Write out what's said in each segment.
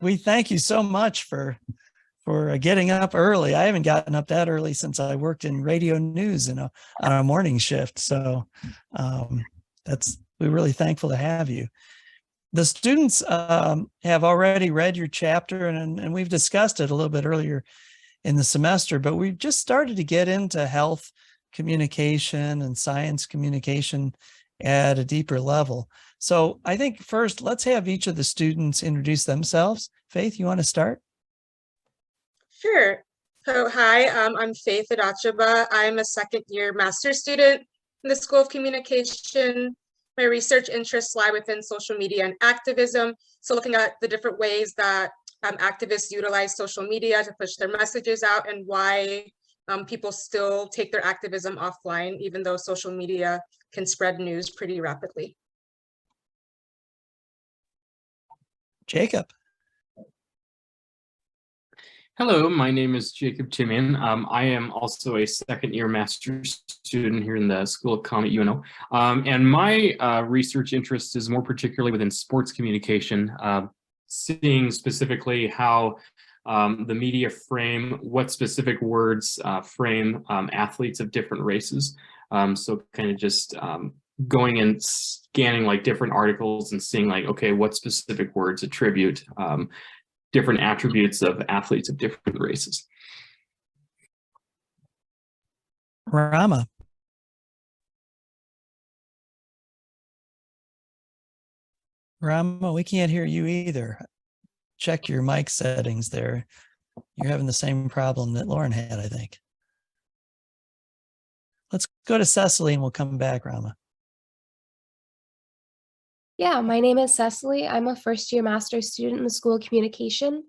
we thank you so much for getting up early. I haven't gotten up that early since I worked in radio news on a morning shift. So we're really thankful to have you. The students have already read your chapter, and we've discussed it a little bit earlier in the semester, but we've just started to get into health communication and science communication at a deeper level. So I think first, let's have each of the students introduce themselves. Faith, you want to start? Sure. So hi, I'm Faith Adachaba. I'm a second-year master's student in the School of Communication. My research interests lie within social media and activism. So looking at the different ways that activists utilize social media to push their messages out, and why people still take their activism offline, even though social media can spread news pretty rapidly. Jacob. Hello, my name is Jacob Timian. I am also a second-year master's student here in the School of Comm at UNO. And my research interest is more particularly within sports communication, seeing specifically how the media frame, what specific words frame athletes of different races. So kind of just going and scanning like different articles and seeing like, okay, what specific words attribute different attributes of athletes of different races. Rama. Rama, we can't hear you either. Check your mic settings there. You're having the same problem that Lauren had, I think. Let's go to Cecily and we'll come back, Rama. Yeah, my name is Cecily. I'm a first-year master's student in the School of Communication,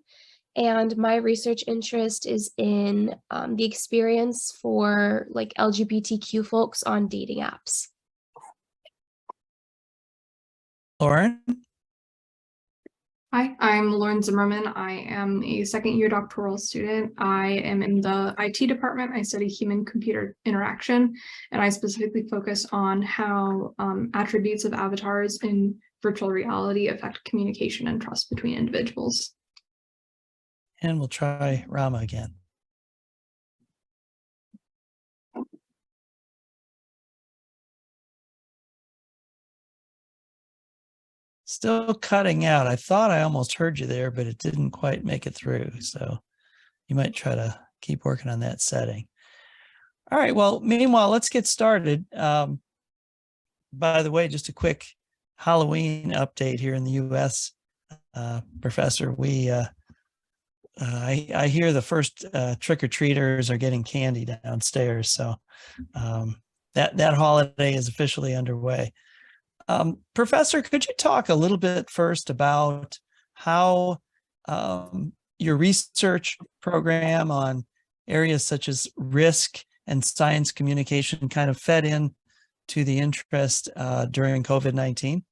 and my research interest is in the experience for like LGBTQ folks on dating apps. Lauren? Hi, I'm Lauren Zimmerman. I am a second-year doctoral student. I am in the IT department. I study human-computer interaction, and I specifically focus on how attributes of avatars in virtual reality affect communication and trust between individuals. And we'll try Rama again. Still cutting out. I thought I almost heard you there, but it didn't quite make it through. So you might try to keep working on that setting. All right. Well, meanwhile, let's get started. By the way, just a quick Halloween update here in the U.S. Professor, I hear the first trick-or-treaters are getting candy downstairs. So that holiday is officially underway. Professor, could you talk a little bit first about how your research program on areas such as risk and science communication kind of fed in to the interest during COVID-19?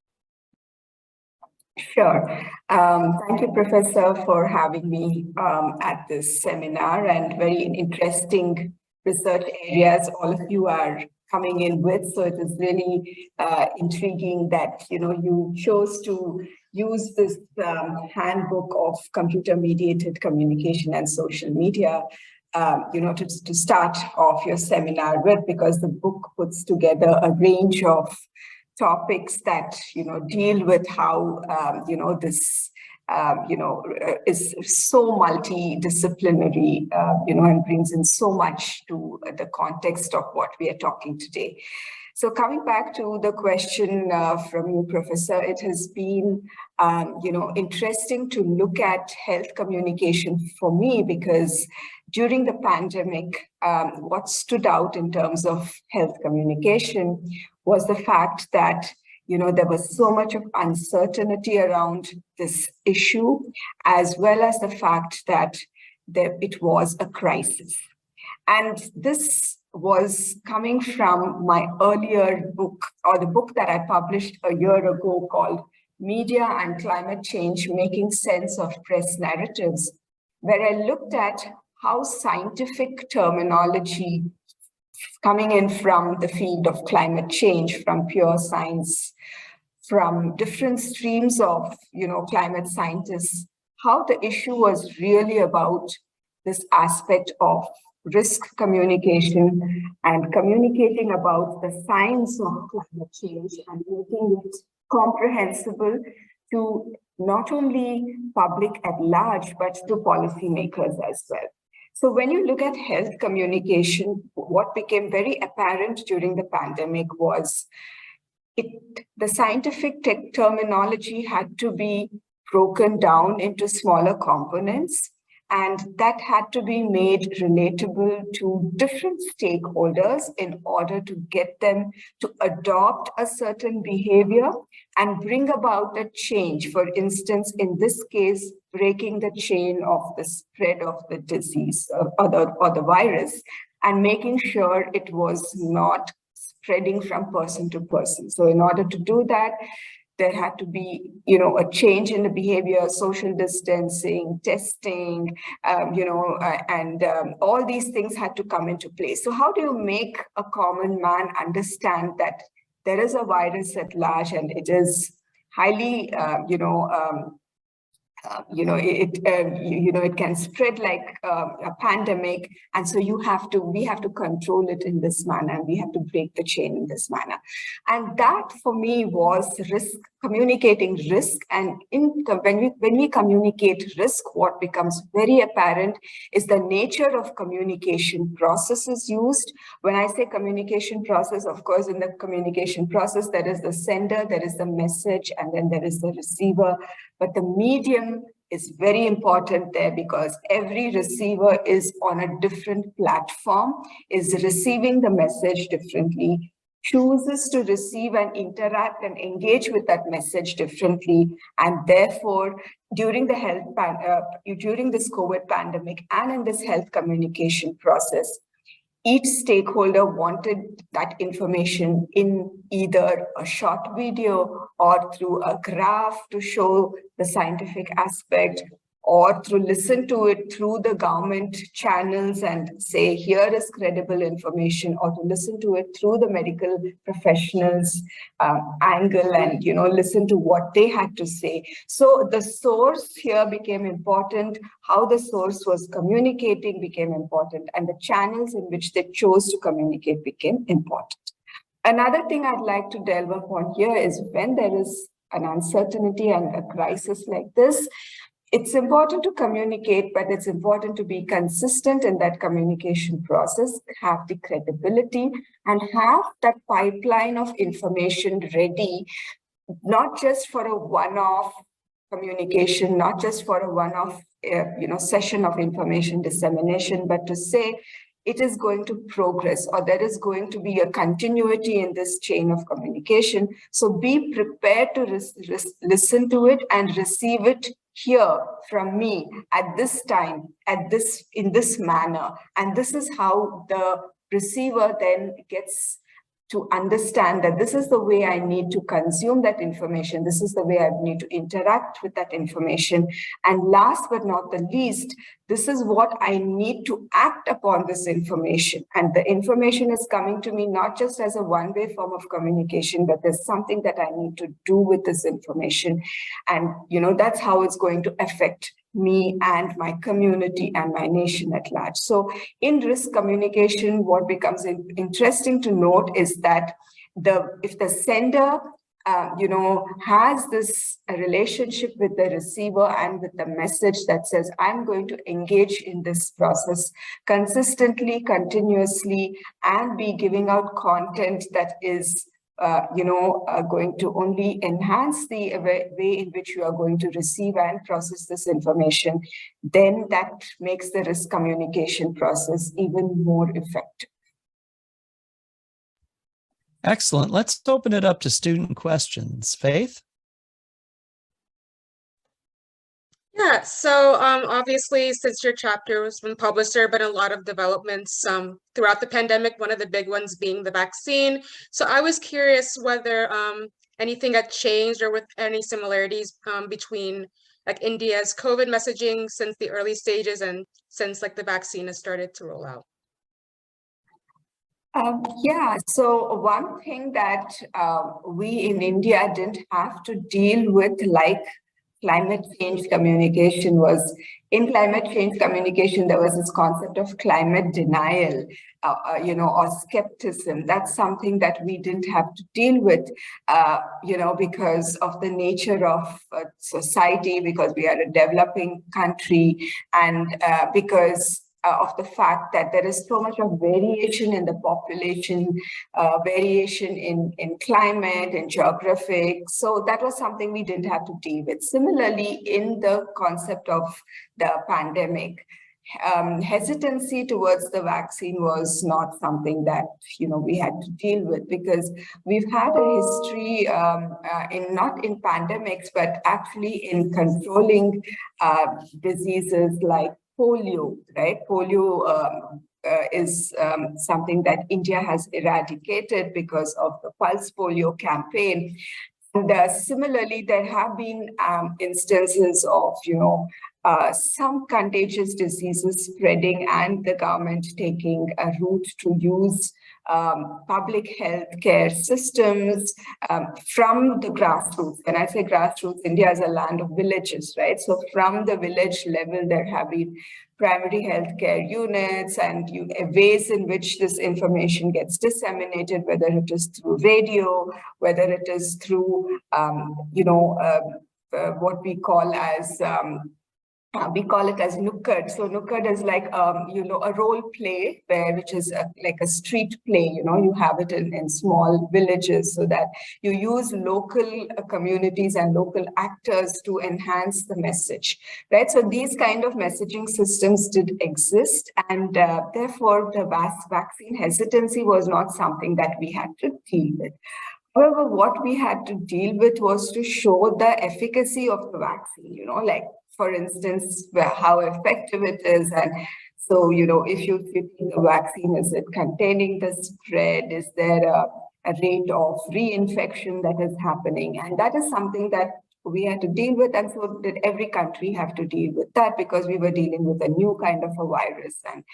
Sure. Thank you, Professor, for having me at this seminar, and very interesting research areas all of you are coming in with. So it is really intriguing that, you chose to use this handbook of computer-mediated communication and social media, to start off your seminar with, because the book puts together a range of topics that, deal with how, this, is so multidisciplinary, and brings in so much to the context of what we are talking today. So coming back to the question from you, Professor, it has been, interesting to look at health communication for me, because during the pandemic, what stood out in terms of health communication was the fact that, there was so much of uncertainty around this issue, as well as the fact that it was a crisis. And this was coming from my earlier book, or the book that I published a year ago called Media and Climate Change, Making Sense of Press Narratives, where I looked at how scientific terminology coming in from the field of climate change, from pure science, from different streams of, climate scientists, how the issue was really about this aspect of risk communication and communicating about the science of climate change and making it comprehensible to not only public at large, but to policymakers as well. So when you look at health communication, what became very apparent during the pandemic was the scientific terminology had to be broken down into smaller components, and that had to be made relatable to different stakeholders in order to get them to adopt a certain behavior and bring about a change. For instance, in this case, breaking the chain of the spread of the disease or the virus, and making sure it was not spreading from person to person. So in order to do that, there had to be, a change in the behavior, social distancing, testing, and all these things had to come into place. So how do you make a common man understand that there is a virus at large and it is highly, it can spread like a pandemic, and so we have to control it in this manner. We have to break the chain in this manner, and that for me was communicating risk. And when we communicate risk, what becomes very apparent is the nature of communication processes used. When I say communication process, of course, in the communication process, there is the sender, there is the message, and then there is the receiver. But the medium is very important there, because every receiver is on a different platform, is receiving the message differently, chooses to receive and interact and engage with that message differently. And therefore, during this COVID pandemic and in this health communication process, each stakeholder wanted that information in either a short video or through a graph to show the scientific aspect, or to listen to it through the government channels and say, here is credible information, or to listen to it through the medical professionals angle and, listen to what they had to say. So the source here became important, how the source was communicating became important, and the channels in which they chose to communicate became important. Another thing I'd like to delve upon here is when there is an uncertainty and a crisis like this, it's important to communicate, but it's important to be consistent in that communication process, have the credibility, and have that pipeline of information ready, not just for a one-off communication, not just for a one-off session of information dissemination, but to say it is going to progress, or there is going to be a continuity in this chain of communication. So be prepared to listen to it and receive it here from me at this time, in this manner. And this is how the receiver then gets to understand that this is the way I need to consume that information. This is the way I need to interact with that information. And last but not the least, this is what I need to act upon this information. And the information is coming to me not just as a one-way form of communication, but there's something that I need to do with this information. And, that's how it's going to affect me and my community and my nation at large. So in risk communication, what becomes interesting to note is that if the sender has this relationship with the receiver and with the message that says, I'm going to engage in this process consistently, continuously, and be giving out content that is going to only enhance the way in which you are going to receive and process this information, then that makes the risk communication process even more effective. Excellent. Let's open it up to student questions. Faith? Yeah, so obviously, since your chapter has been published, there have been a lot of developments throughout the pandemic, one of the big ones being the vaccine. So I was curious whether anything had changed or with any similarities between like India's COVID messaging since the early stages and since like the vaccine has started to roll out. So one thing that we in India didn't have to deal with like climate change communication was, in climate change communication, there was this concept of climate denial, or skepticism. That's something that we didn't have to deal with, because of the nature of society, because we are a developing country, and because of the fact that there is so much of variation in the population, variation in climate and geographic. So that was something we didn't have to deal with. Similarly, in the concept of the pandemic, hesitancy towards the vaccine was not something that we had to deal with, because we've had a history not in pandemics, but actually in controlling diseases like polio, right? Polio is something that India has eradicated because of the Pulse Polio campaign. And similarly, there have been instances of, some contagious diseases spreading and the government taking a route to use public health care systems from the grassroots. When I say grassroots, India is a land of villages, right? So from the village level, there have been primary healthcare units and ways in which this information gets disseminated, whether it is through radio, whether it is through, what we call as nukkad. So nukkad is like, a role play which is like a street play, you have it in small villages, so that you use local communities and local actors to enhance the message, right? So these kind of messaging systems did exist, and therefore the vaccine hesitancy was not something that we had to deal with. However, what we had to deal with was to show the efficacy of the vaccine, like, for instance, how effective it is. And so, if you take a vaccine, is it containing the spread? Is there a rate of reinfection that is happening? And that is something that we had to deal with. And so did every country have to deal with that, because we were dealing with a new kind of a virus. And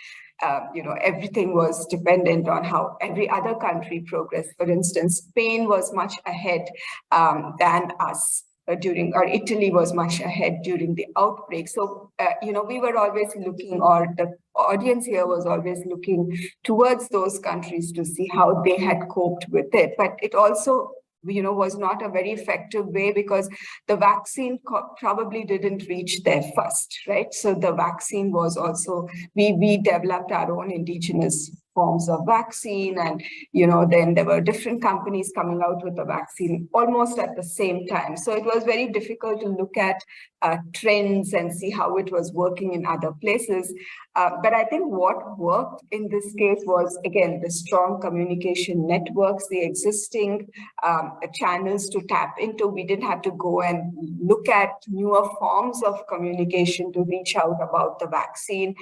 everything was dependent on how every other country progressed. For instance, Spain was much ahead than us or Italy was much ahead during the outbreak. So, we were always looking, or the audience here was always looking towards those countries to see how they had coped with it. But it also was not a very effective way, because the vaccine probably didn't reach there first, right? So the vaccine was also, we developed our own indigenous forms of vaccine, and then there were different companies coming out with the vaccine almost at the same time. So it was very difficult to look at trends and see how it was working in other places. But I think what worked in this case was, again, the strong communication networks, the existing channels to tap into. We didn't have to go and look at newer forms of communication to reach out about the vaccine.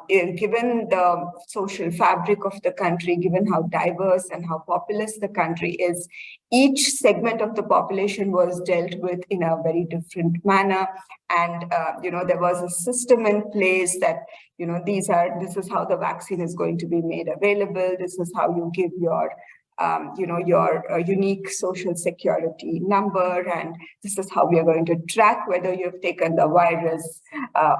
Given the social fabric of the country, given how diverse and how populous the country is, each segment of the population was dealt with in a very different manner. And, there was a system in place that, this is how the vaccine is going to be made available. This is how you give your unique social security number, and this is how we are going to track whether you've taken the virus.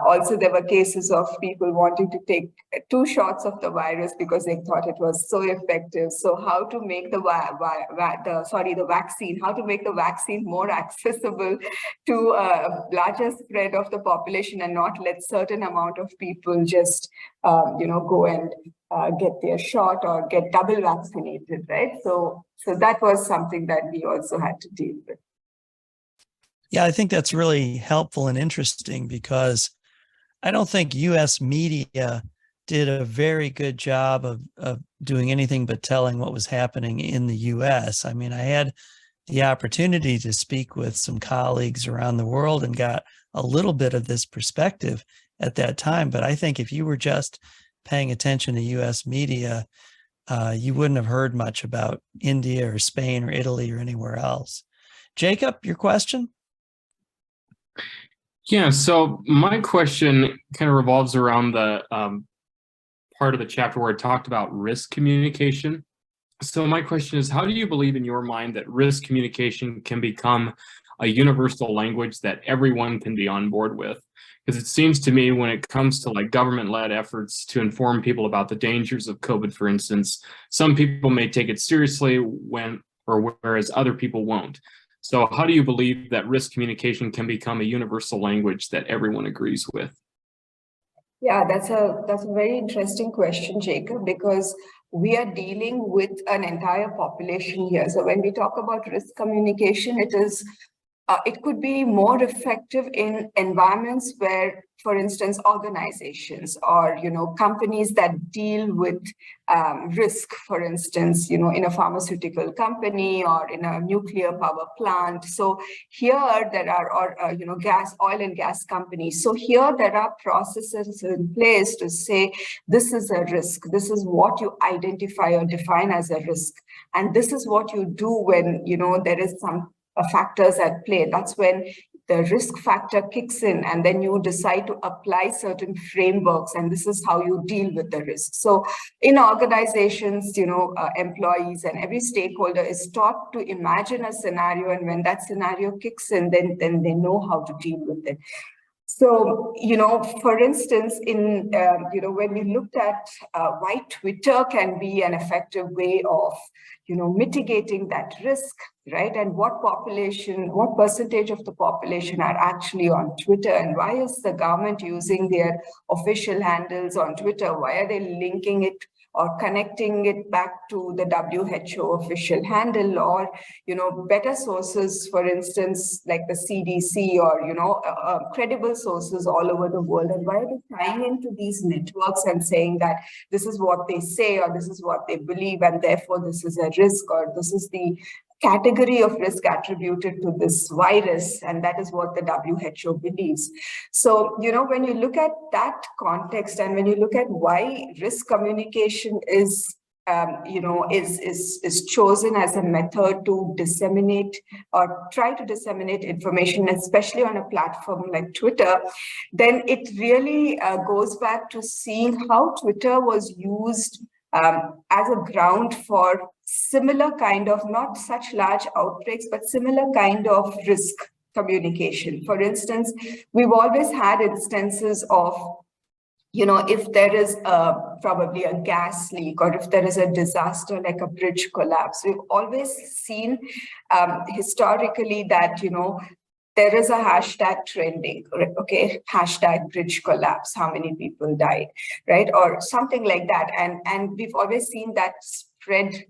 Also, there were cases of people wanting to take 2 shots of the virus because they thought it was so effective. So how to make the vaccine, how to make the vaccine more accessible to a larger spread of the population, and not let certain amount of people just, go and get their shot or get double vaccinated, right? So that was something that we also had to deal with. Yeah, I think that's really helpful and interesting, because I don't think U.S. media did a very good job of doing anything but telling what was happening in the U.S. I mean, I had the opportunity to speak with some colleagues around the world and got a little bit of this perspective at that time. But I think if you were just paying attention to U.S. media, you wouldn't have heard much about India or Spain or Italy or anywhere else. Jacob, your question? Yeah, so my question kind of revolves around the part of the chapter where it talked about risk communication. So my question is, how do you believe in your mind that risk communication can become a universal language that everyone can be on board with? Because it seems to me when it comes to like government-led efforts to inform people about the dangers of COVID, for instance, some people may take it seriously whereas other people won't. So how do you believe that risk communication can become a universal language that everyone agrees with? Yeah, that's a very interesting question, Jacob, because we are dealing with an entire population here. So when we talk about risk communication, it could be more effective in environments where, for instance, organizations or companies that deal with risk, for instance, in a pharmaceutical company or in a nuclear power plant. So here there are, oil and gas companies. So here there are processes in place to say this is a risk. This is what you identify or define as a risk, and this is what you do when there is some factors at play. That's when the risk factor kicks in, and then you decide to apply certain frameworks, and this is how you deal with the risk. So in organizations, employees and every stakeholder is taught to imagine a scenario, and when that scenario kicks in, then they know how to deal with it. So, for instance, when we looked at why Twitter can be an effective way of, mitigating that risk, right? And what percentage of the population are actually on Twitter, and why is the government using their official handles on Twitter? Why are they linking it or connecting it back to the WHO official handle, or better sources, for instance, like the CDC or credible sources all over the world? And why are they tying into these networks and saying that this is what they say or this is what they believe, and therefore this is a risk, or this is the category of risk attributed to this virus, and that is what the WHO believes. So, when you look at that context, and when you look at why risk communication is chosen as a method to disseminate or try to disseminate information, especially on a platform like Twitter, then it really goes back to seeing how Twitter was used as a ground for similar kind of, not such large outbreaks, but similar kind of risk communication. For instance, we've always had instances of, if there is probably a gas leak, or if there is a disaster like a bridge collapse, we've always seen historically that, there is a hashtag trending, okay, hashtag bridge collapse, how many people died, right? Or something like that. And we've always seen that spread,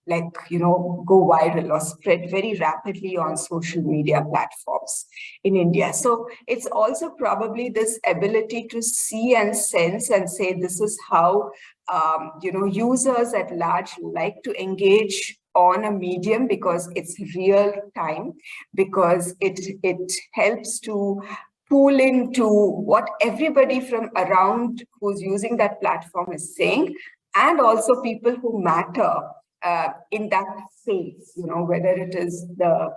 like, go viral or spread very rapidly on social media platforms in India. So it's also probably this ability to see and sense and say, this is how, users at large like to engage on a medium, because it's real time, because it helps to pull into what everybody from around who's using that platform is saying, and also people who matter in that space, whether it is the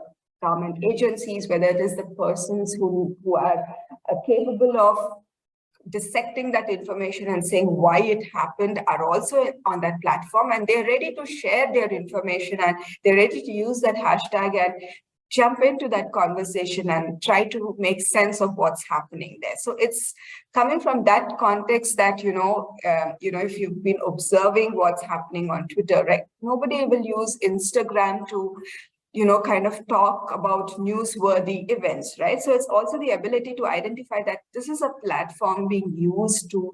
government agencies, whether it is the persons who are capable of dissecting that information and saying why it happened, are also on that platform, and they're ready to share their information, and they're ready to use that hashtag and jump into that conversation and try to make sense of what's happening there. So it's coming from that context that, if you've been observing what's happening on Twitter, right? Nobody will use Instagram to, kind of talk about newsworthy events, right? So it's also the ability to identify that this is a platform being used to,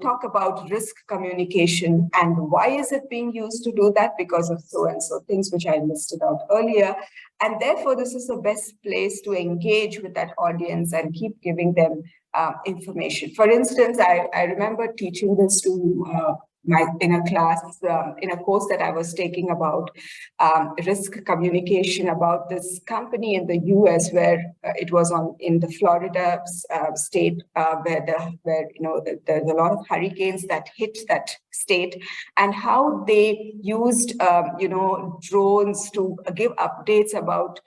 talk about risk communication. And why is it being used to do that? Because of so and so things, which I listed out earlier. And therefore, this is the best place to engage with that audience and keep giving them information. For instance, I remember teaching this to in a class, in a course that I was taking about risk communication, about this company in the US where it was in the Florida state where there's a lot of hurricanes that hit that state, and how they used, drones to give updates about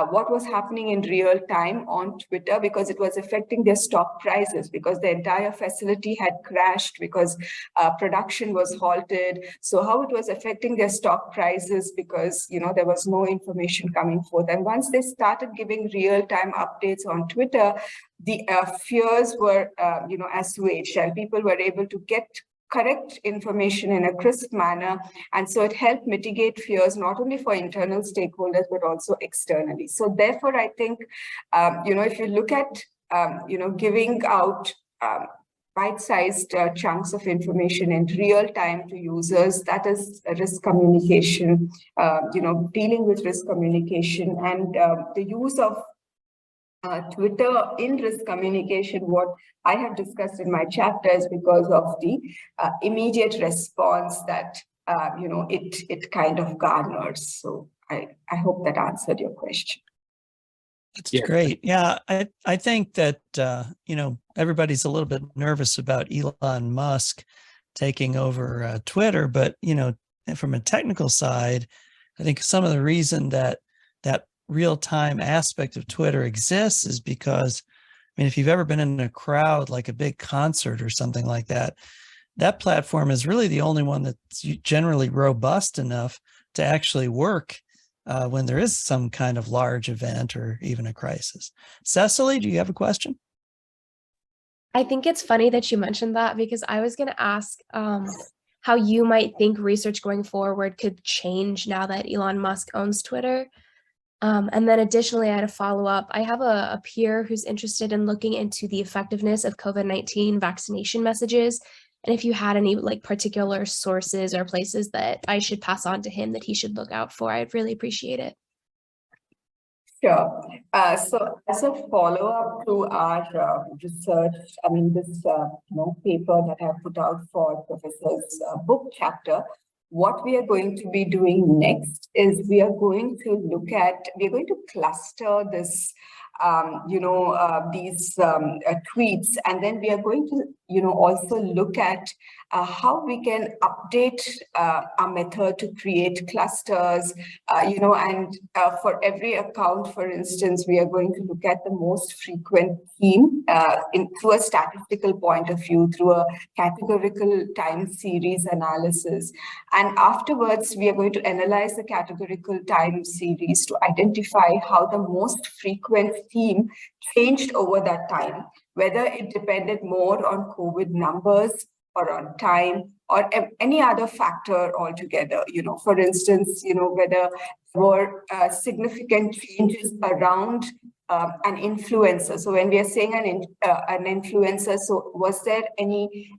what was happening in real time on Twitter, because it was affecting their stock prices, because the entire facility had crashed, because production was halted. So how it was affecting their stock prices, because there was no information coming forth. And once they started giving real-time updates on Twitter, the fears were assuaged, and people were able to get correct information in a crisp manner. And so it helped mitigate fears, not only for internal stakeholders, but also externally. So therefore, I think, if you look at, giving out bite-sized chunks of information in real time to users, that is risk communication, dealing with risk communication, and the use of Twitter in risk communication, what I have discussed in my chapters, because of the immediate response that it kind of garners. So I hope that answered your question. That's great. Yeah, I think that everybody's a little bit nervous about Elon Musk taking over Twitter, but from a technical side, I think some of the reason that real-time aspect of Twitter exists is because, if you've ever been in a crowd, like a big concert or something like that, that platform is really the only one that's generally robust enough to actually work when there is some kind of large event or even a crisis. Cecily, do you have a question? I think it's funny that you mentioned that, because I was going to ask how you might think research going forward could change now that Elon Musk owns Twitter. And then additionally, I had a follow-up. I have a peer who's interested in looking into the effectiveness of COVID-19 vaccination messages. And if you had any particular sources or places that I should pass on to him that he should look out for, I'd really appreciate it. Sure. So as a follow-up to our research, this paper that I have put out for Professor's book chapter, what we are going to be doing next is we are going to cluster this, these tweets, and then we are going to, also look at how we can update our method to create clusters, and for every account, for instance, we are going to look at the most frequent theme through a statistical point of view, through a categorical time series analysis. And afterwards, we are going to analyze the categorical time series to identify how the most frequent theme changed over that time, whether it depended more on COVID numbers or on time or any other factor altogether. For instance, whether there were significant changes around an influencer. So when we are saying an influencer, so was there any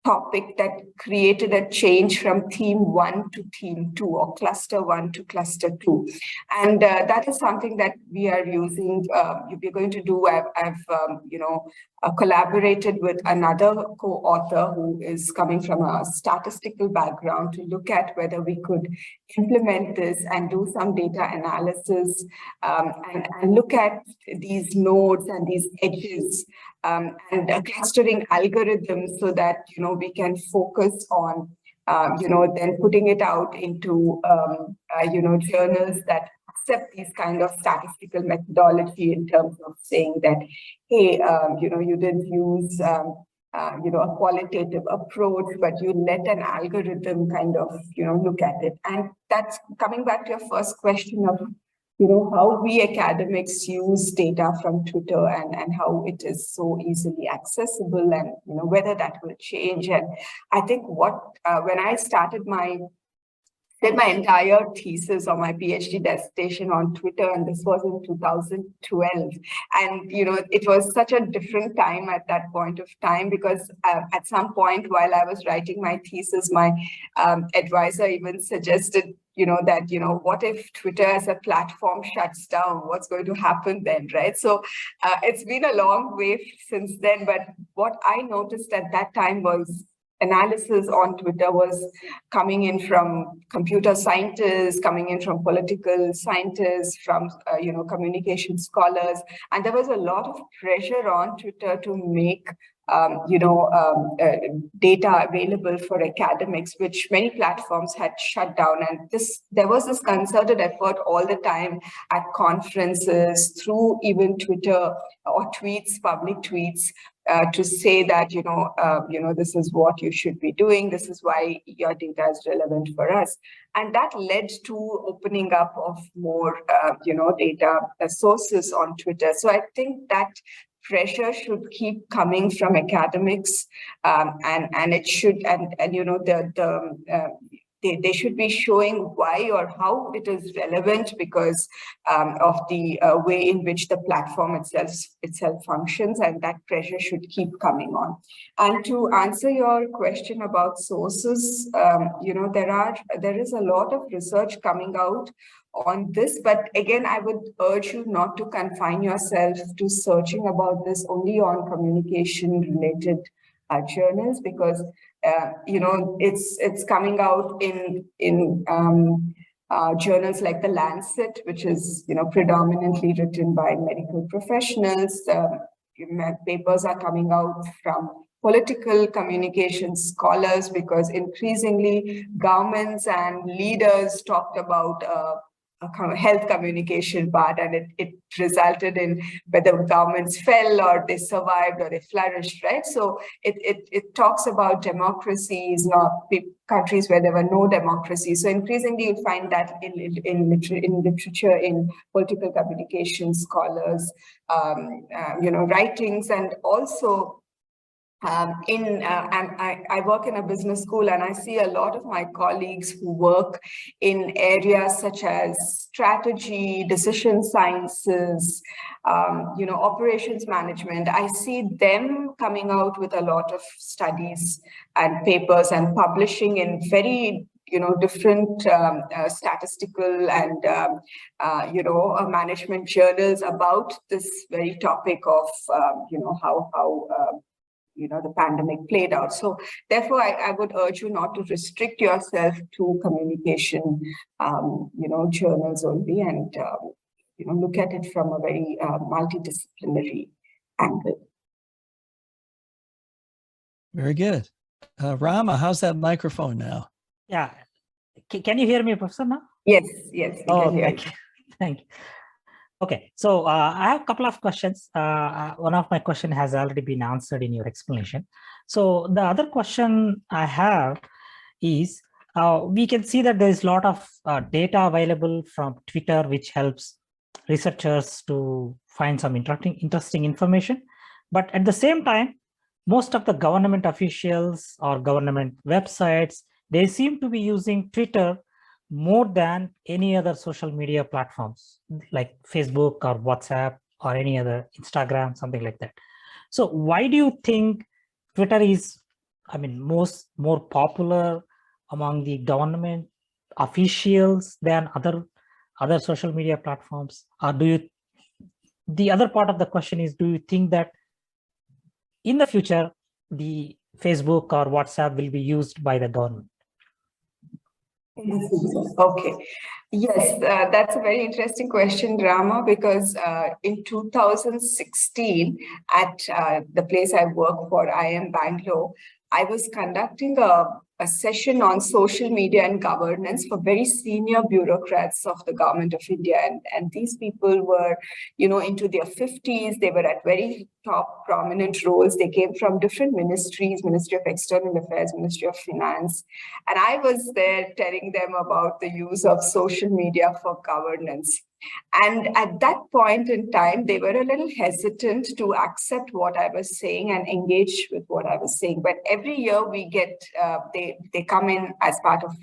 topic that created a change from theme 1 to theme 2, or cluster 1 to cluster 2? And that is something that we are using. We're going to do. I've collaborated with another co-author who is coming from a statistical background to look at whether we could implement this and do some data analysis and look at these nodes and these edges and clustering algorithms, so that we can focus on then putting it out into journals that accept these kind of statistical methodology, in terms of saying that, hey, you didn't use a qualitative approach, but you let an algorithm kind of look at it. And that's coming back to your first question of how we academics use data from Twitter, and how it is so easily accessible, and whether that will change. And I think when I did my entire thesis or my PhD dissertation on Twitter, and this was in 2012. And, it was such a different time at that point of time, because at some point while I was writing my thesis, my advisor even suggested, that, what if Twitter as a platform shuts down? What's going to happen then, right? So it's been a long way since then. But what I noticed at that time was analysis on Twitter was coming in from computer scientists, coming in from political scientists, from communication scholars, and there was a lot of pressure on Twitter to make data available for academics, which many platforms had shut down. And there was this concerted effort all the time at conferences, through even Twitter or tweets, public tweets, to say that, this is what you should be doing. This is why your data is relevant for us. And that led to opening up of more, data sources on Twitter. So I think that pressure should keep coming from academics, and it should, they should be showing why or how it is relevant, because of the way in which the platform itself functions, and that pressure should keep coming on. And to answer your question about sources, there is a lot of research coming out on this, but again, I would urge you not to confine yourself to searching about this only on communication-related journals, because it's coming out in journals like the Lancet, which is predominantly written by medical professionals. Papers are coming out from political communication scholars, because increasingly governments and leaders talked about a health communication part, and it resulted in whether governments fell or they survived or they flourished, right? So it talks about democracies, not countries where there were no democracy. So increasingly you'll find that in literature, in political communication scholars, writings, and also I work in a business school, and I see a lot of my colleagues who work in areas such as strategy, decision sciences, operations management. I see them coming out with a lot of studies and papers and publishing in very different statistical and management journals about this very topic of how the pandemic played out. So therefore, I would urge you not to restrict yourself to communication, journals only, and look at it from a very multidisciplinary angle. Very good. Rama, how's that microphone now? Yeah. Can you hear me, Professor, now? Yes, we can hear thank you. Thank you. Okay, so I have a couple of questions. One of my question has already been answered in your explanation. So the other question I have is, we can see that there is a lot of data available from Twitter, which helps researchers to find some interesting information. But at the same time, most of the government officials or government websites, they seem to be using Twitter more than any other social media platforms like Facebook or WhatsApp or any other, Instagram, something like that. So why do you think Twitter is, more popular among the government officials than other social media platforms? Or the other part of the question is, do you think that in the future, the Facebook or WhatsApp will be used by the government? Okay. Yes, that's a very interesting question, Rama, because in 2016, at the place I work for, IIM Bangalore, I was conducting a session on social media and governance for very senior bureaucrats of the government of India. And these people were, into their 50s. They were at very top prominent roles. They came from different ministries, Ministry of External Affairs, Ministry of Finance. And I was there telling them about the use of social media for governance. And at that point in time, they were a little hesitant to accept what I was saying and engage with what I was saying. But every year we get, they come in as part of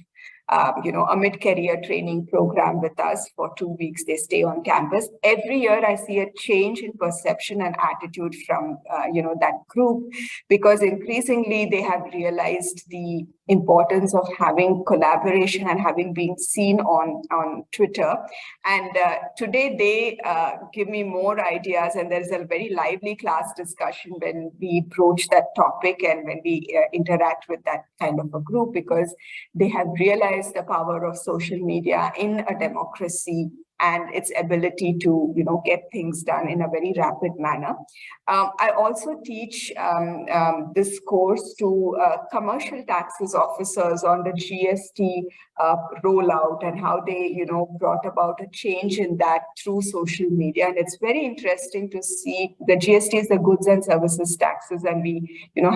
a mid-career training program with us for 2 weeks. They stay on campus. Every year I see a change in perception and attitude from, that group, because increasingly they have realized the importance of having collaboration and having been seen on Twitter. And today they give me more ideas, and there's a very lively class discussion when we broach that topic and when we interact with that kind of a group, because they have realized the power of social media in a democracy and its ability to, get things done in a very rapid manner. I also teach this course to commercial taxes officers on the GST rollout and how they, brought about a change in that through social media. And it's very interesting to see the GST is the goods and services taxes, and we,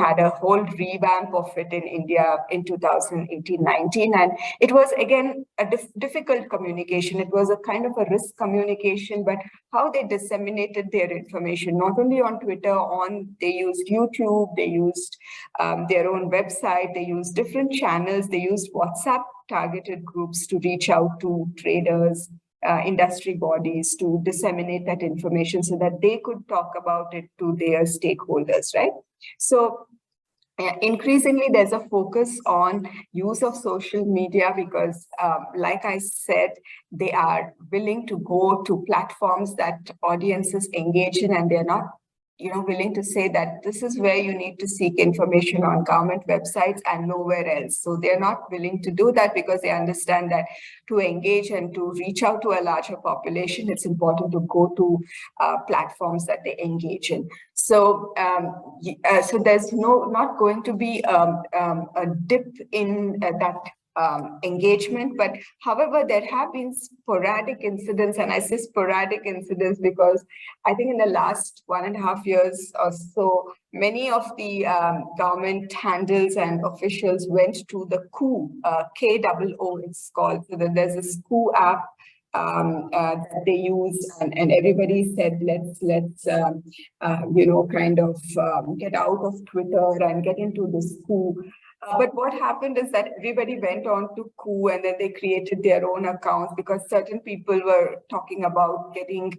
had a whole revamp of it in India in 2018-19, and it was again a difficult communication. It was a kind of a risk communication, but how they disseminated their information, not only on Twitter, they used YouTube, they used their own website, they used different channels, they used WhatsApp targeted groups to reach out to traders, industry bodies, to disseminate that information so that they could talk about it to their stakeholders, right? So increasingly, there's a focus on use of social media because, like I said, they are willing to go to platforms that audiences engage in, and they're not willing to say that this is where you need to seek information on government websites and nowhere else. So they're not willing to do that because they understand that to engage and to reach out to a larger population, it's important to go to platforms that they engage in. So, so there's not going to be a dip in that engagement, but however, there have been sporadic incidents, and I say sporadic incidents because I think in the last 1.5 years or so, many of the government handles and officials went to the KOO, KOO it's called. So that there's a KOO app that they use, and everybody said, let's kind of get out of Twitter and get into this KOO. But what happened is that everybody went on to KOO, and then they created their own accounts because certain people were talking about getting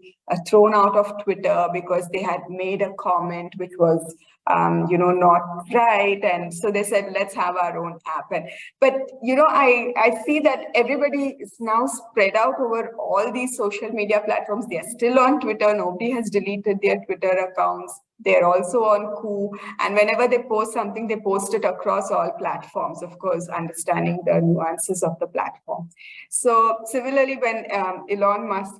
thrown out of Twitter because they had made a comment which was, not right. And so they said, let's have our own app. But I see that everybody is now spread out over all these social media platforms. They are still on Twitter. Nobody has deleted their Twitter accounts. They're also on KOO, and whenever they post something, they post it across all platforms, of course, understanding the nuances of the platform. So similarly, when Elon Musk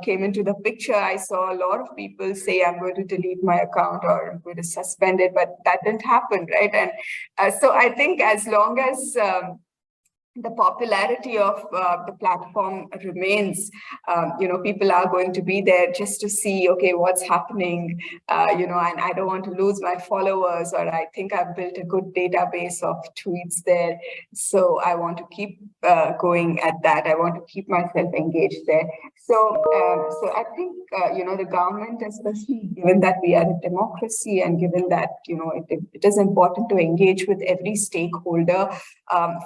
came into the picture, I saw a lot of people say, I'm going to delete my account or I'm going to suspend it, but that didn't happen, right? And so I think as long as the popularity of the platform remains, people are going to be there just to see, okay, what's happening, and I don't want to lose my followers, or I think I've built a good database of tweets there. So I want to keep going at that. I want to keep myself engaged there. So I think, the government, especially given that we are a democracy and given that, it is important to engage with every stakeholder.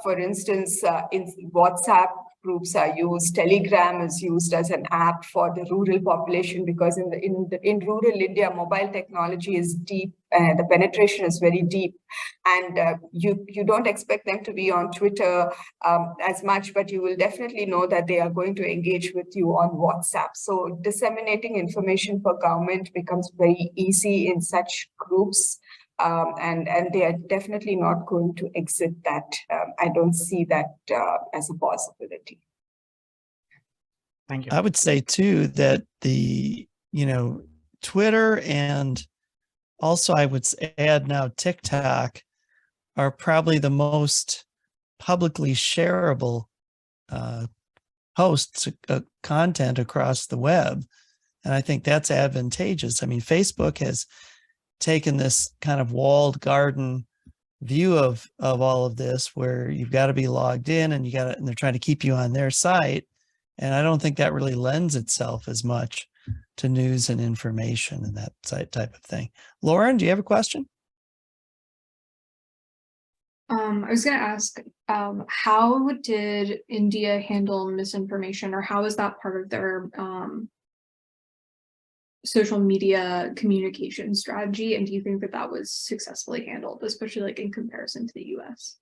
For instance, in WhatsApp groups are used, Telegram is used as an app for the rural population because in rural India, mobile technology is deep, the penetration is very deep, and you don't expect them to be on Twitter as much, but you will definitely know that they are going to engage with you on WhatsApp. So disseminating information for government becomes very easy in such groups. And they are definitely not going to exit that. I don't see that as a possibility. Thank you. I would say too that the, Twitter and also I would add now TikTok are probably the most publicly shareable posts, content across the web. And I think that's advantageous. I mean, Facebook has taken this kind of walled garden view of all of this, where you've got to be logged in and and they're trying to keep you on their site. And I don't think that really lends itself as much to news and information and that type of thing. Lauren, do you have a question? I was going to ask, how did India handle misinformation, or how is that part of their social media communication strategy, and do you think that that was successfully handled, especially like in comparison to the US?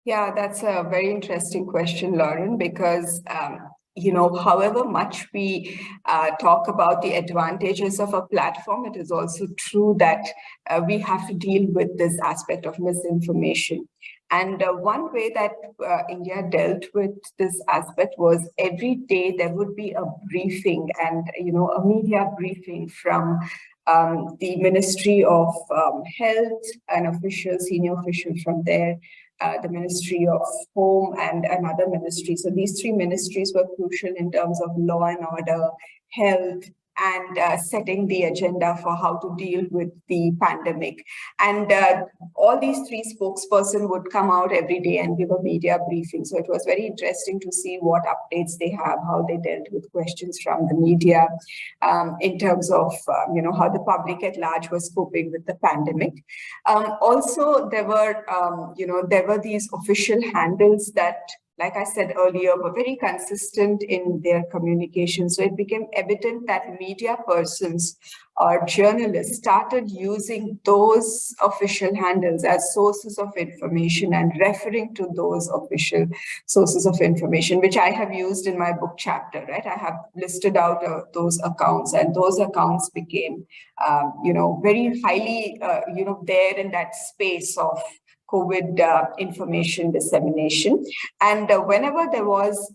Yeah, that's a very interesting question, Lauren, because however much we talk about the advantages of a platform, it is also true that we have to deal with this aspect of misinformation. And one way that India dealt with this aspect was every day there would be a briefing and, a media briefing from the Ministry of Health, an official, senior official from there, the Ministry of Home, and another ministry. So these three ministries were crucial in terms of law and order, health, and setting the agenda for how to deal with the pandemic. And all these three spokespersons would come out every day and give a media briefing. So it was very interesting to see what updates they have, how they dealt with questions from the media in terms of, how the public at large was coping with the pandemic. Also, there were these official handles that, like I said earlier, were very consistent in their communication. So it became evident that media persons or journalists started using those official handles as sources of information and referring to those official sources of information, which I have used in my book chapter, right? I have listed out those accounts, and those accounts became, very highly, there in that space of COVID information dissemination. And whenever there was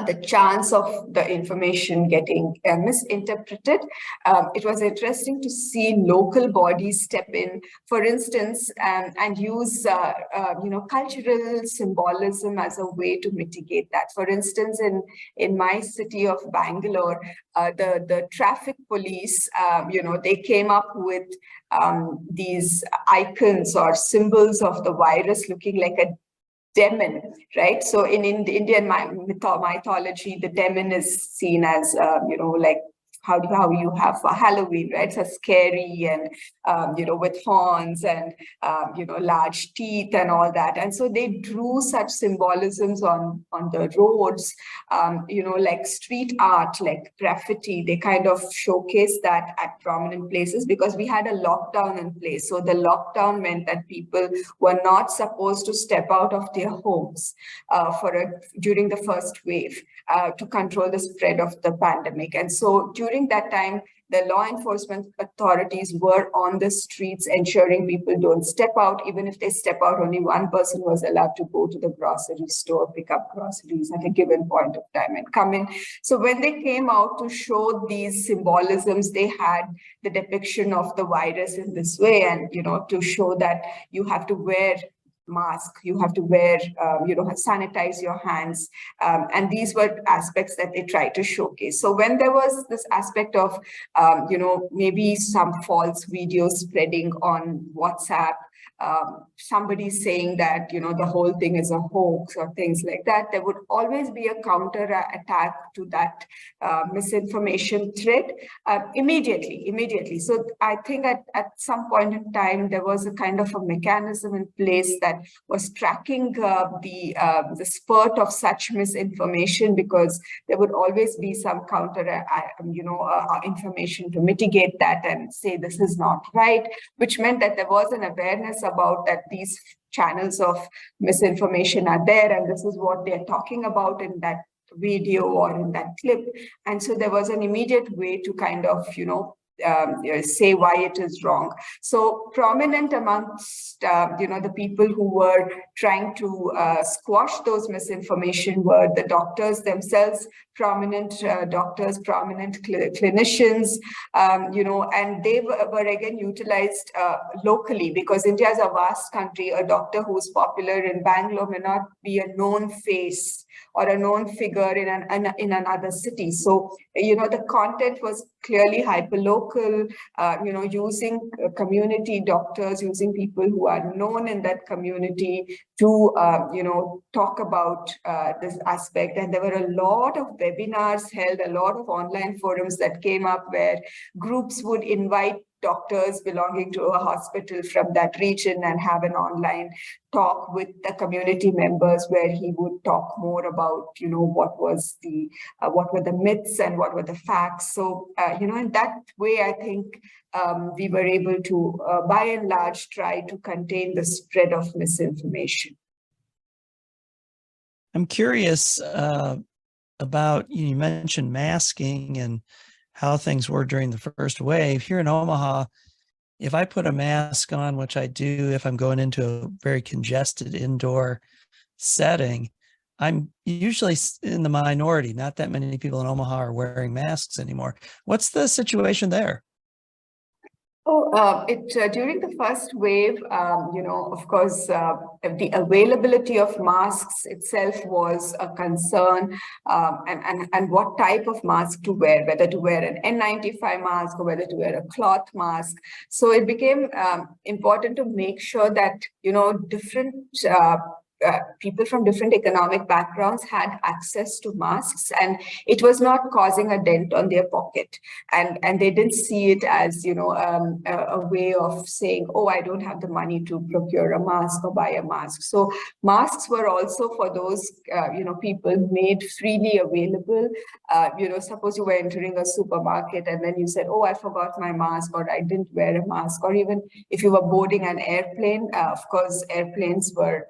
the chance of the information getting misinterpreted, it was interesting to see local bodies step in, for instance, and use cultural symbolism as a way to mitigate that. For instance, in my city of Bangalore, the traffic police, they came up with these icons or symbols of the virus looking like a demon, right? So in Indian mythology, the demon is seen as, like how you have for Halloween, right? So scary and, with horns and, large teeth and all that. And so they drew such symbolisms on the roads, like street art, like graffiti. They kind of showcased that at prominent places because we had a lockdown in place. So the lockdown meant that people were not supposed to step out of their homes during the first wave to control the spread of the pandemic. And so during that time, the law enforcement authorities were on the streets ensuring people don't step out. Even if they step out, only one person was allowed to go to the grocery store, pick up groceries at a given point of time and come in. So when they came out to show these symbolisms, they had the depiction of the virus in this way, and to show that you have to wear mask, you have to wear, sanitize your hands. And these were aspects that they tried to showcase. So when there was this aspect of, maybe some false videos spreading on WhatsApp, somebody saying that, the whole thing is a hoax or things like that, there would always be a counter attack to that misinformation thread immediately. So I think at some point in time, there was a kind of a mechanism in place that was tracking the spurt of such misinformation, because there would always be some counter information to mitigate that and say this is not right, which meant that there was an awareness about that these channels of misinformation are there, and this is what they're talking about in that video or in that clip. And so there was an immediate way to kind of, say why it is wrong. So prominent amongst, the people who were trying to squash those misinformation were the doctors themselves, prominent doctors, prominent clinicians, and they were again utilized locally, because India is a vast country. A doctor who is popular in Bangalore may not be a known face or a known figure in another city. So, the content was clearly hyperlocal, using community doctors, using people who are known in that community to, talk about this aspect. And there were a lot of webinars held, a lot of online forums that came up where groups would invite doctors belonging to a hospital from that region and have an online talk with the community members, where he would talk more about, what were the myths and what were the facts. So, in that way, I think we were able to, by and large, try to contain the spread of misinformation. I'm curious about, you mentioned masking and how things were during the first wave. Here in Omaha, if I put a mask on, which I do if I'm going into a very congested indoor setting, I'm usually in the minority. Not that many people in Omaha are wearing masks anymore. What's the situation there? Oh, during the first wave, of course, the availability of masks itself was a concern, and what type of mask to wear, whether to wear an N95 mask or whether to wear a cloth mask. So it became important to make sure that, different people from different economic backgrounds had access to masks, and it was not causing a dent on their pocket, and they didn't see it as a way of saying, oh, I don't have the money to procure a mask or buy a mask. So masks were also for those people made freely available. Suppose you were entering a supermarket and then you said, oh, I forgot my mask, or I didn't wear a mask, or even if you were boarding an airplane, of course airplanes were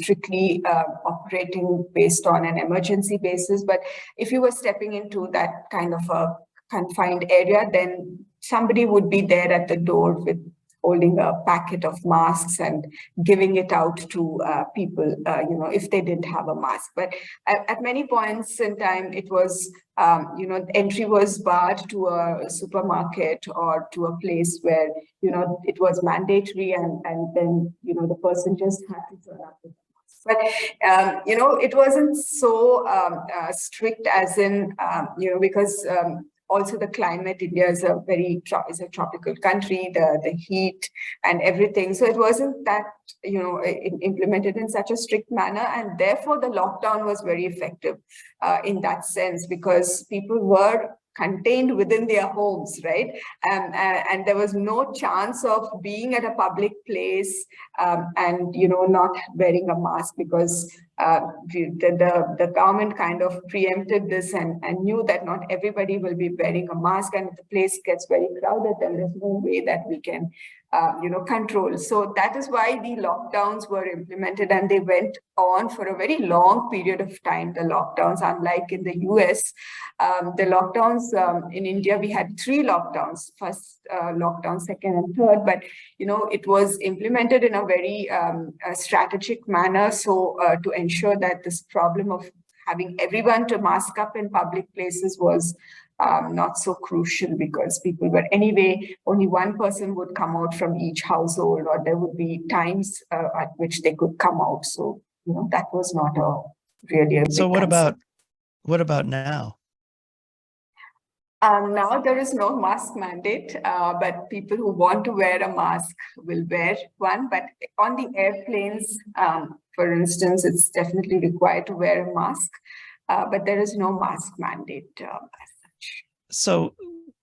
strictly operating based on an emergency basis. But if you were stepping into that kind of a confined area, then somebody would be there at the door with holding a packet of masks and giving it out to people, if they didn't have a mask. But at many points in time, it was, entry was barred to a supermarket or to a place where, it was mandatory, and then, the person just had to turn up with. But, it wasn't so strict as in, because also the climate, India is a tropical country, the heat and everything. So it wasn't that, implemented in such a strict manner. And therefore the lockdown was very effective in that sense, because people were contained within their homes, right? And there was no chance of being at a public place and not wearing a mask, because the government kind of preempted this and knew that not everybody will be wearing a mask, and if the place gets very crowded, then there's no way that we can control. So that is why the lockdowns were implemented, and they went on for a very long period of time. The lockdowns, unlike in the US, the lockdowns in India, we had 3 lockdowns, first lockdown, second and third, but it was implemented in a very strategic manner, so to ensure that this problem of having everyone to mask up in public places was not so crucial, because people were anyway, only one person would come out from each household, or there would be times at which they could come out. So, that was not really a big So what concern. about now? Now there is no mask mandate, but people who want to wear a mask will wear one. But on the airplanes, for instance, it's definitely required to wear a mask, but there is no mask mandate as such. So,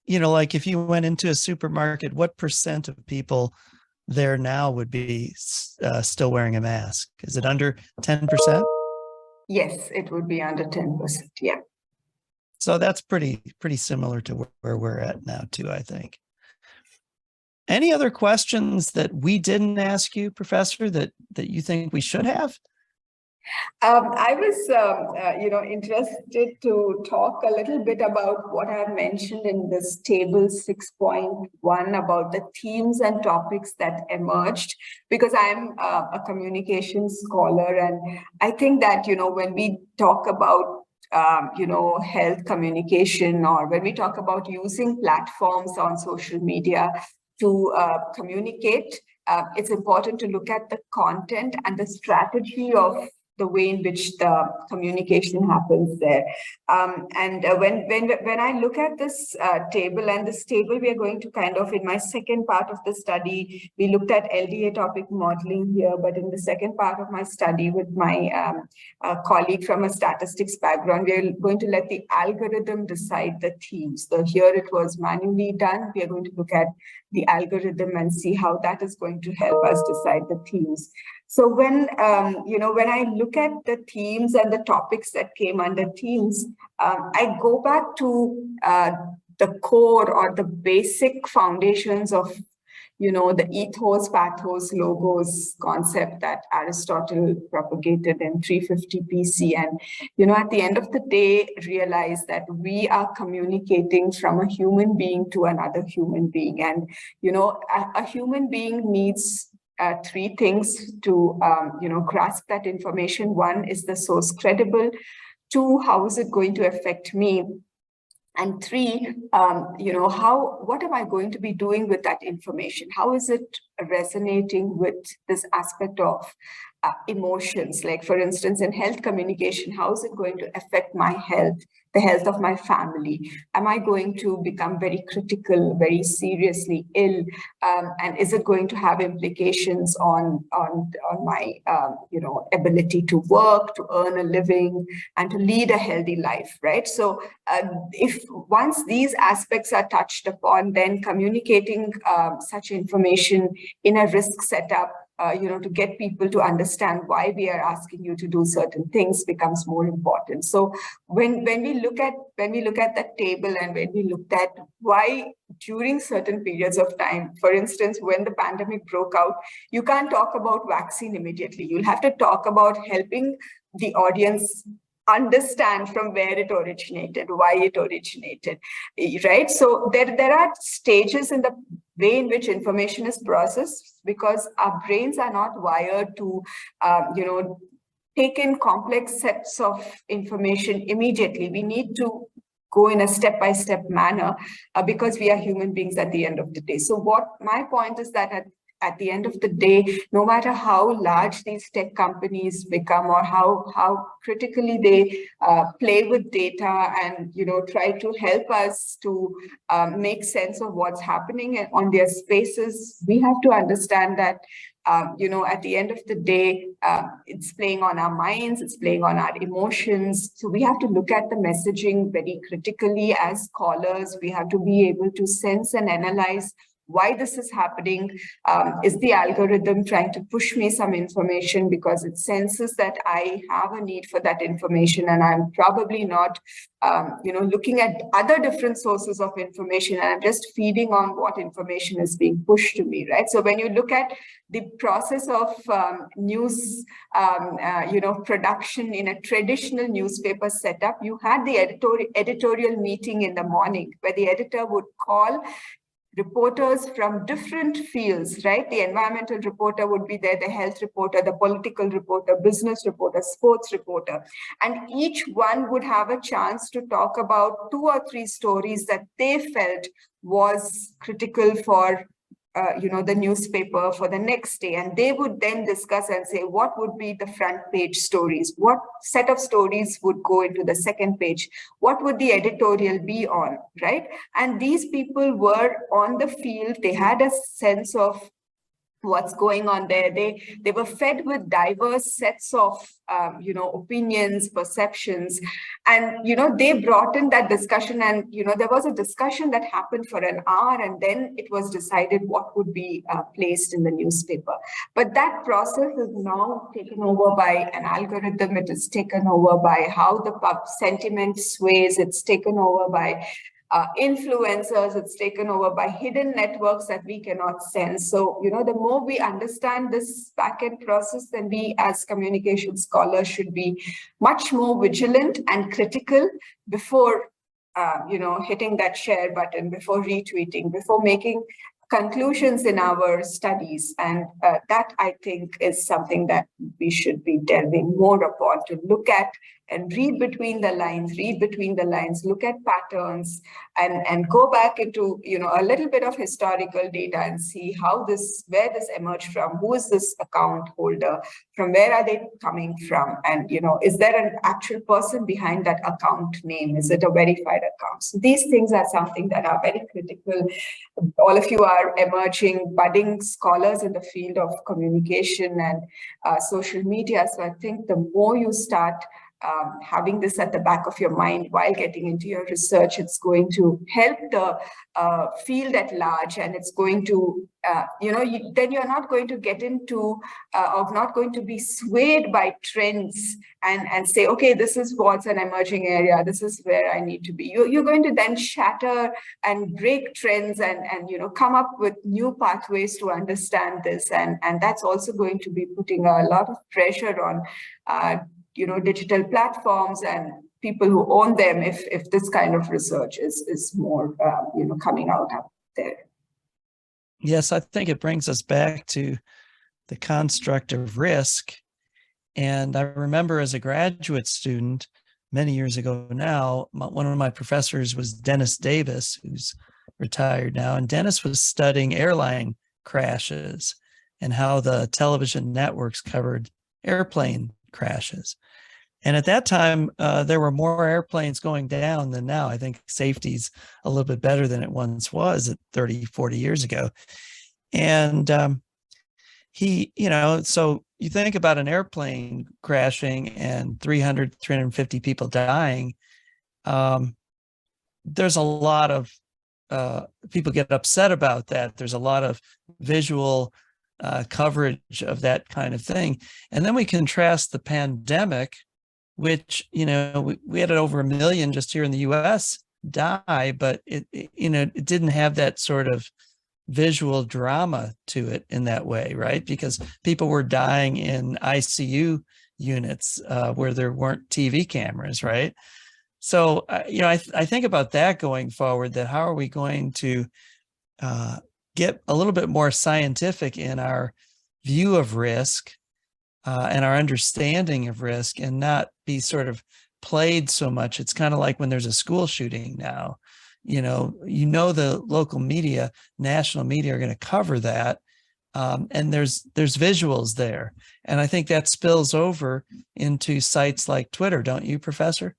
like if you went into a supermarket, what % of people there now would be still wearing a mask? Is it under 10%? Yes, it would be under 10%. Yeah. So that's pretty similar to where we're at now too, I think. Any other questions that we didn't ask you, Professor, that you think we should have? I was, interested to talk a little bit about what I've mentioned in this table 6.1 about the themes and topics that emerged, because I'm a communications scholar, and I think that, when we talk about health communication, or when we talk about using platforms on social media to communicate, it's important to look at the content and the strategy of the way in which the communication happens there. When I look at this table, and this table we are going to kind of, in my second part of the study, we looked at LDA topic modeling here, but in the second part of my study with my colleague from a statistics background, we are going to let the algorithm decide the themes. So here it was manually done. We are going to look at the algorithm and see how that is going to help us decide the themes. So when I look at the themes and the topics that came under themes, I go back to the core or the basic foundations of the ethos, pathos, logos concept that Aristotle propagated in 350 BC. And, at the end of the day, realize that we are communicating from a human being to another human being. And, a human being needs three things to, grasp that information. One, is the source credible? Two, how is it going to affect me? And three, what am I going to be doing with that information? How is it resonating with this aspect of emotions? Like, for instance, in health communication, how is it going to affect my health, the health of my family? Am I going to become very critical, very seriously ill? And is it going to have implications on my, ability to work, to earn a living, and to lead a healthy life, right? So if once these aspects are touched upon, then communicating such information in a risk setup, to get people to understand why we are asking you to do certain things becomes more important. So when we look at that table, and when we looked at why during certain periods of time, for instance, when the pandemic broke out, you can't talk about vaccine immediately. You'll have to talk about helping the audience understand from where it originated, why it originated, right? So there are stages in the way in which information is processed, because our brains are not wired to, take in complex sets of information immediately. We need to go in a step-by-step manner because we are human beings at the end of the day. So what my point is that at the end of the day, no matter how large these tech companies become, or how critically they play with data and try to help us to make sense of what's happening on their spaces, we have to understand that at the end of the day, it's playing on our minds, it's playing on our emotions. So we have to look at the messaging very critically as scholars. We have to be able to sense and analyze why this is happening. Is the algorithm trying to push me some information because it senses that I have a need for that information, and I'm probably not, looking at other different sources of information, and I'm just feeding on what information is being pushed to me, right? So when you look at the process of news, production in a traditional newspaper setup, you had the editorial meeting in the morning where the editor would call reporters from different fields, right? The environmental reporter would be there, the health reporter, the political reporter, business reporter, sports reporter. And each one would have a chance to talk about 2 or 3 stories that they felt was critical for the newspaper for the next day. And they would then discuss and say, what would be the front page stories? What set of stories would go into the second page? What would the editorial be on, right? And these people were on the field. They had a sense of what's going on there. They were fed with diverse sets of opinions, perceptions, and they brought in that discussion. And there was a discussion that happened for an hour, and then it was decided what would be placed in the newspaper. But that process is now taken over by an algorithm. It is taken over by how the sentiment sways. It's taken over by influencers. It's taken over by hidden networks that we cannot sense. So, the more we understand this back-end process, then we as communication scholars should be much more vigilant and critical before, hitting that share button, before retweeting, before making conclusions in our studies. And that, I think, is something that we should be delving more upon, to look at and read between the lines, look at patterns, and go back into, a little bit of historical data and see where this emerged from, who is this account holder, from where are they coming from, and, is there an actual person behind that account name? Is it a verified account? So these things are something that are very critical. All of you are emerging, budding scholars in the field of communication and social media. So I think the more you start having this at the back of your mind while getting into your research. It's going to help the field at large, and it's going to, then you're not going to get into, or not going to be swayed by trends and say, okay, this is what's an emerging area, this is where I need to be. You're going to then shatter and break trends and come up with new pathways to understand this. And that's also going to be putting a lot of pressure on digital platforms and people who own them if this kind of research is more coming out there. Yes, I think it brings us back to the construct of risk. And I remember as a graduate student many years ago now, one of my professors was Dennis Davis, who's retired now, and Dennis was studying airline crashes and how the television networks covered airplane crashes. And at that time, there were more airplanes going down than now. I think safety's a little bit better than it once was at 30, 40 years ago. And so you think about an airplane crashing and 300, 350 people dying. There's a lot of people get upset about that. There's a lot of visual coverage of that kind of thing. And then we contrast the pandemic, which, we had over 1 million just here in the US die, but it didn't have that sort of visual drama to it in that way, right? Because people were dying in ICU units where there weren't TV cameras, right? So, I think about that going forward, that how are we going to get a little bit more scientific in our view of risk and our understanding of risk, and not be sort of played so much. It's kind of like when there's a school shooting now, the local media, national media are going to cover that. And there's visuals there. And I think that spills over into sites like Twitter, don't you, Professor?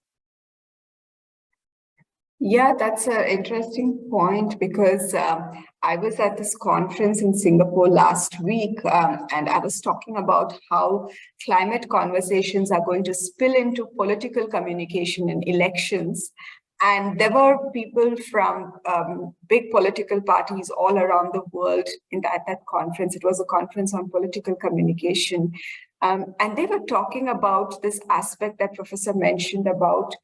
Yeah, that's an interesting point, because I was at this conference in Singapore last week, and I was talking about how climate conversations are going to spill into political communication in elections. And there were people from big political parties all around the world at that conference. It was a conference on political communication. And they were talking about this aspect that Professor mentioned about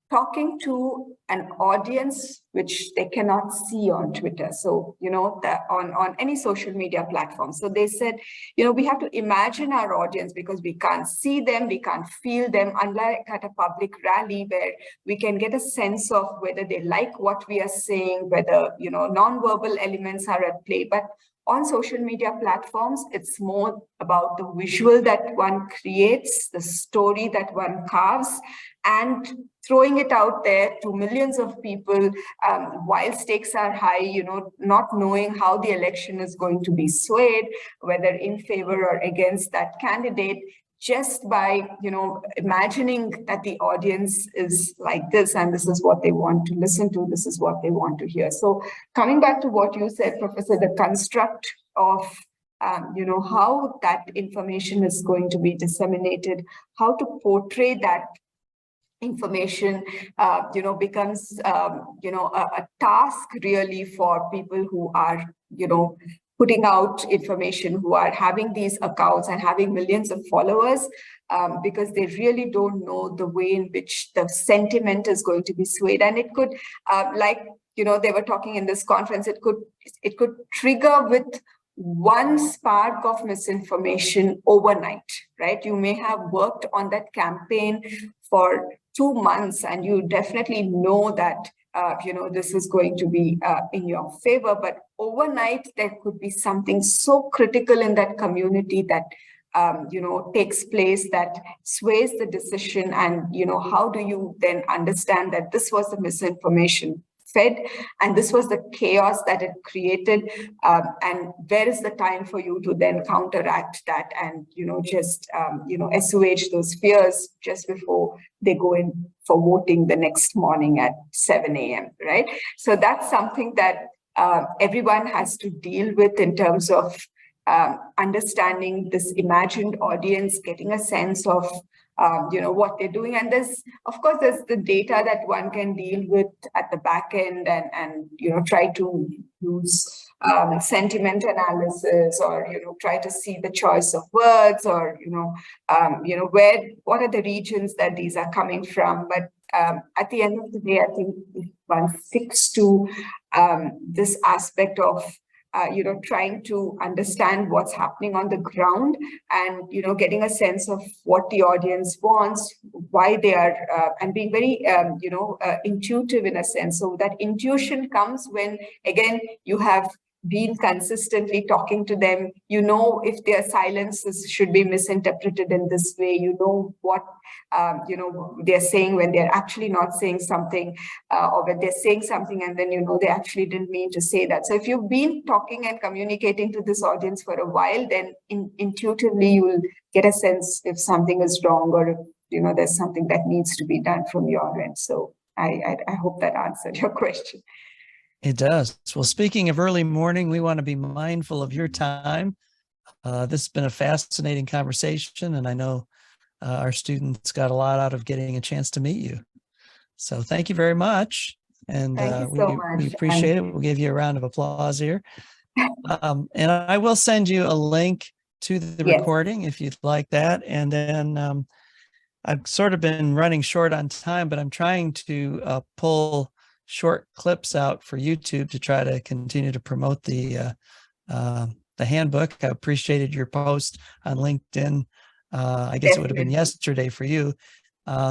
talking to an audience which they cannot see on Twitter. So, on any social media platform. So they said, we have to imagine our audience, because we can't see them, we can't feel them, unlike at a public rally where we can get a sense of whether they like what we are saying, whether, non-verbal elements are at play. But on social media platforms, it's more about the visual that one creates, the story that one carves, and throwing it out there to millions of people while stakes are high, not knowing how the election is going to be swayed, whether in favor or against that candidate, just by, imagining that the audience is like this, and this is what they want to listen to, this is what they want to hear. So coming back to what you said, Professor, the construct of how that information is going to be disseminated, how to portray that information, becomes, a task really for people who are, putting out information, who are having these accounts and having millions of followers, because they really don't know the way in which the sentiment is going to be swayed. And it could, they were talking in this conference, it could trigger with one spark of misinformation overnight, right? You may have worked on that campaign for 2 months, and you definitely know that, this is going to be in your favor, but overnight there could be something so critical in that community that, takes place that sways the decision. And, how do you then understand that this was the misinformation fed, and this was the chaos that it created, and where is the time for you to then counteract that and assuage those fears just before they go in for voting the next morning at 7 a.m. right? So that's something that everyone has to deal with in terms of understanding this imagined audience, getting a sense of what they're doing. And there's, of course, there's the data that one can deal with at the back end and try to use sentiment analysis, or try to see the choice of words, or what are the regions that these are coming from. But at the end of the day, I think if one sticks to this aspect of trying to understand what's happening on the ground, and getting a sense of what the audience wants, why they are, and being very intuitive in a sense. So that intuition comes when, again, you have been consistently talking to them. If their silences should be misinterpreted in this way, what they're saying when they're actually not saying something, or when they're saying something and then they actually didn't mean to say that. So if you've been talking and communicating to this audience for a while, then intuitively you will get a sense if something is wrong, or if there's something that needs to be done from your end. So I hope that answered your question. It does. Well, speaking of early morning, we want to be mindful of your time. This has been a fascinating conversation, and I know our students got a lot out of getting a chance to meet you. So thank you very much. And Thank you so much. we appreciate it. We'll give you a round of applause here. And I will send you a link to the recording if you'd like that. And then I've sort of been running short on time, but I'm trying to pull short clips out for YouTube to try to continue to promote the handbook. I appreciated your post on LinkedIn. I guess it would have been yesterday for you.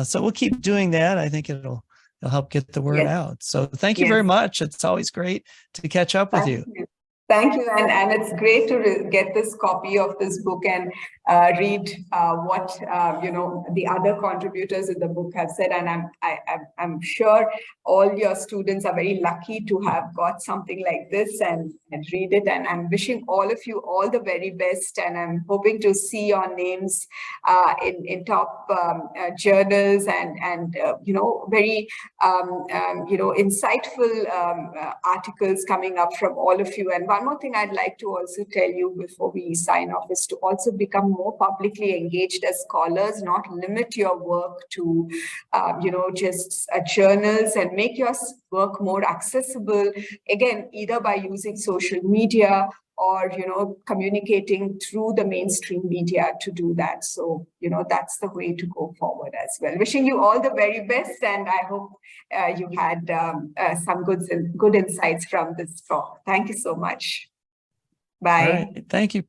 So we'll keep doing that. I think it'll help get the word out. So thank you very much. It's always great to catch up with you. Thank you. And it's great to get this copy of this book and read what the other contributors in the book have said. And I'm sure all your students are very lucky to have got something like this and read it. And I'm wishing all of you all the very best. And I'm hoping to see your names in top journals and very insightful articles coming up from all of you. And one more thing I'd like to also tell you before we sign off is to also become more publicly engaged as scholars, not limit your work to, just journals, and make your work more accessible, again, either by using social media or, communicating through the mainstream media to do that. So, that's the way to go forward as well. Wishing you all the very best. And I hope you had some good insights from this talk. Thank you so much. Bye. All right. Thank you.